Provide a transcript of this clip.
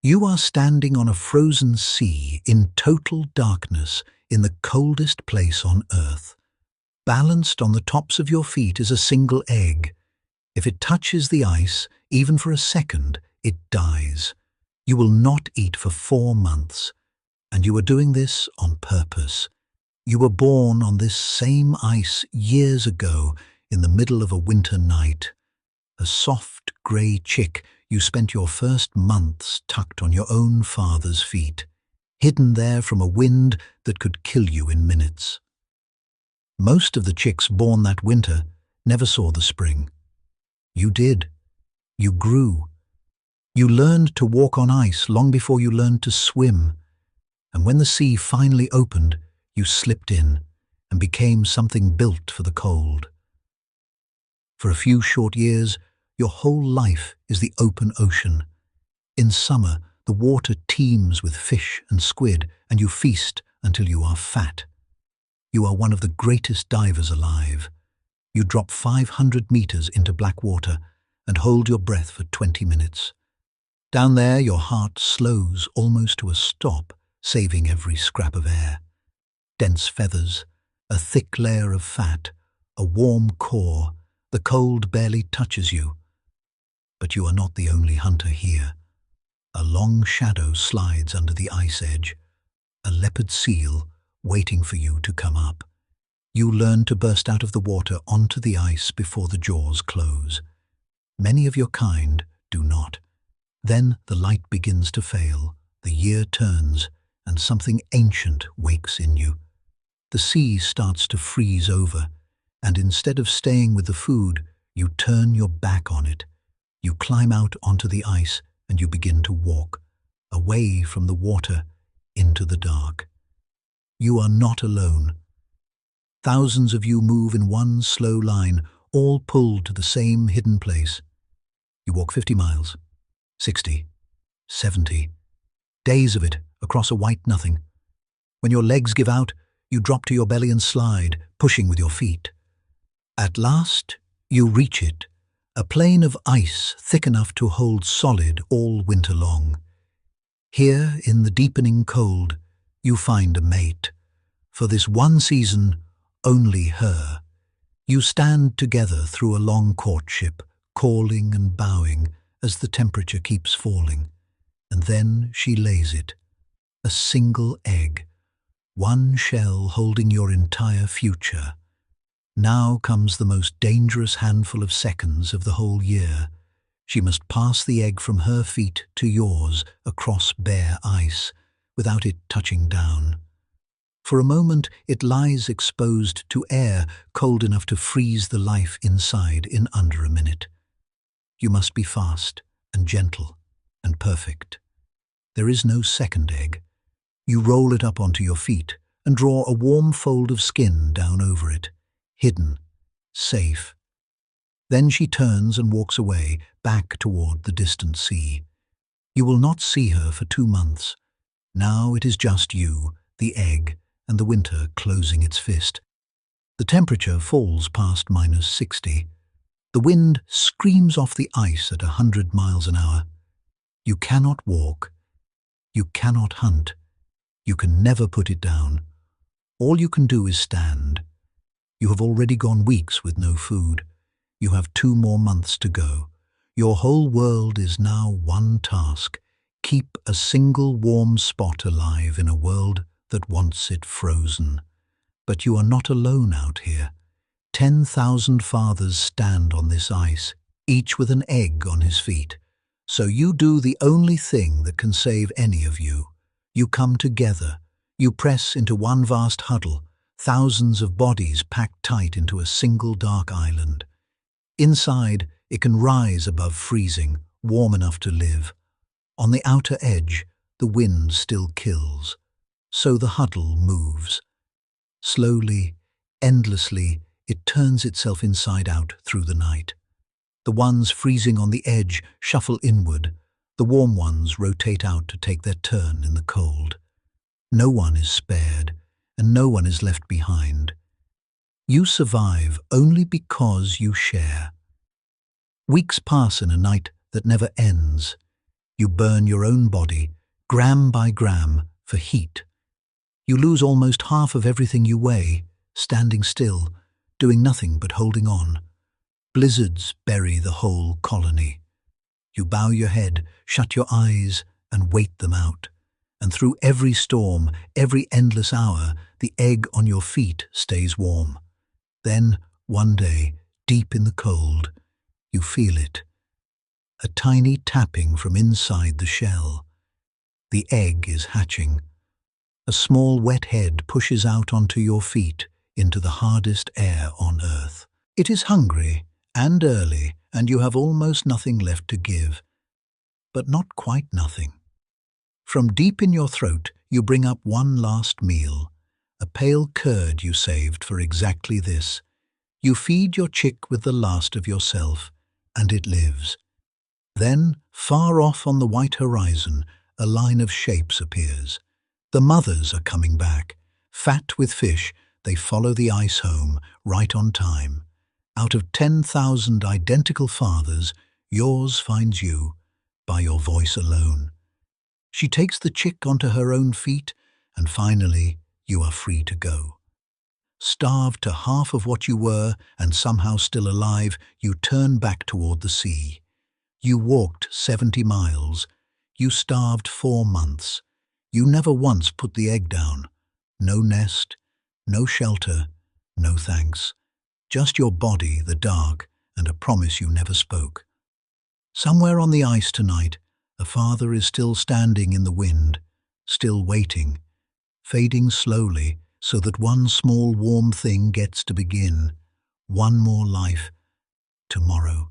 You are standing on a frozen sea in total darkness in the coldest place on Earth. Balanced on the tops of your feet is a single egg. If it touches the ice, even for a second, it dies. You will not eat for 4 months. And you are doing this on purpose. You were born on this same ice years ago in the middle of a winter night. A soft grey chick, you spent your first months tucked on your own father's feet, hidden there from a wind that could kill you in minutes. Most of the chicks born that winter never saw the spring. You did. You grew. You learned to walk on ice long before you learned to swim. And when the sea finally opened, you slipped in and became something built for the cold. For a few short years, your whole life is the open ocean. In summer, the water teems with fish and squid, and you feast until you are fat. You are one of the greatest divers alive. You drop 500 meters into black water and hold your breath for 20 minutes. Down there, your heart slows almost to a stop, saving every scrap of air. Dense feathers, a thick layer of fat, a warm core, the cold barely touches you. But you are not the only hunter here. A long shadow slides under the ice edge, a leopard seal waiting for you to come up. You learn to burst out of the water onto the ice before the jaws close. Many of your kind do not. Then the light begins to fail, the year turns, and something ancient wakes in you. The sea starts to freeze over, and instead of staying with the food, you turn your back on it. You climb out onto the ice and you begin to walk, away from the water, into the dark. You are not alone. Thousands of you move in one slow line, all pulled to the same hidden place. You walk 50 miles, 60, 70, days of it across a white nothing. When your legs give out, you drop to your belly and slide, pushing with your feet. At last, you reach it, a plain of ice thick enough to hold solid all winter long. Here, in the deepening cold, you find a mate. For this one season, only her. You stand together through a long courtship, calling and bowing as the temperature keeps falling. And then she lays it. A single egg. One shell holding your entire future. Now comes the most dangerous handful of seconds of the whole year. She must pass the egg from her feet to yours across bare ice, without it touching down. For a moment it lies exposed to air cold enough to freeze the life inside in under a minute. You must be fast and gentle and perfect. There is no second egg. You roll it up onto your feet and draw a warm fold of skin down over it, hidden, safe. Then she turns and walks away, back toward the distant sea. You will not see her for 2 months. Now it is just you, the egg, and the winter closing its fist. The temperature falls past -60. The wind screams off the ice at 100 miles an hour. You cannot walk. You cannot hunt. You can never put it down. All you can do is stand. You have already gone weeks with no food. You have 2 more months to go. Your whole world is now one task. Keep a single warm spot alive in a world that wants it frozen. But you are not alone out here. 10,000 fathers stand on this ice, each with an egg on his feet. So you do the only thing that can save any of you. You come together. You press into one vast huddle, thousands of bodies packed tight into a single dark island. Inside, it can rise above freezing, warm enough to live. On the outer edge, the wind still kills. So the huddle moves. Slowly, endlessly, it turns itself inside out through the night. The ones freezing on the edge shuffle inward. The warm ones rotate out to take their turn in the cold. No one is spared, and no one is left behind. You survive only because you share. Weeks pass in a night that never ends. You burn your own body, gram by gram, for heat. You lose almost half of everything you weigh, standing still, doing nothing but holding on. Blizzards bury the whole colony. You bow your head, shut your eyes, and wait them out. And through every storm, every endless hour, the egg on your feet stays warm. Then, one day, deep in the cold, you feel it. A tiny tapping from inside the shell. The egg is hatching. A small wet head pushes out onto your feet into the hardest air on Earth. It is hungry and early, and you have almost nothing left to give. But not quite nothing. From deep in your throat, you bring up one last meal, a pale curd you saved for exactly this. You feed your chick with the last of yourself, and it lives. Then, far off on the white horizon, a line of shapes appears. The mothers are coming back. Fat with fish, they follow the ice home, right on time. Out of 10,000 identical fathers, yours finds you, by your voice alone. She takes the chick onto her own feet, and finally, you are free to go. Starved to half of what you were, and somehow still alive, you turn back toward the sea. You walked 70 miles. You starved 4 months. You never once put the egg down. No nest, no shelter, no thanks. Just your body, the dark, and a promise you never spoke. Somewhere on the ice tonight, a father is still standing in the wind, still waiting, fading slowly so that one small warm thing gets to begin. One more life, tomorrow.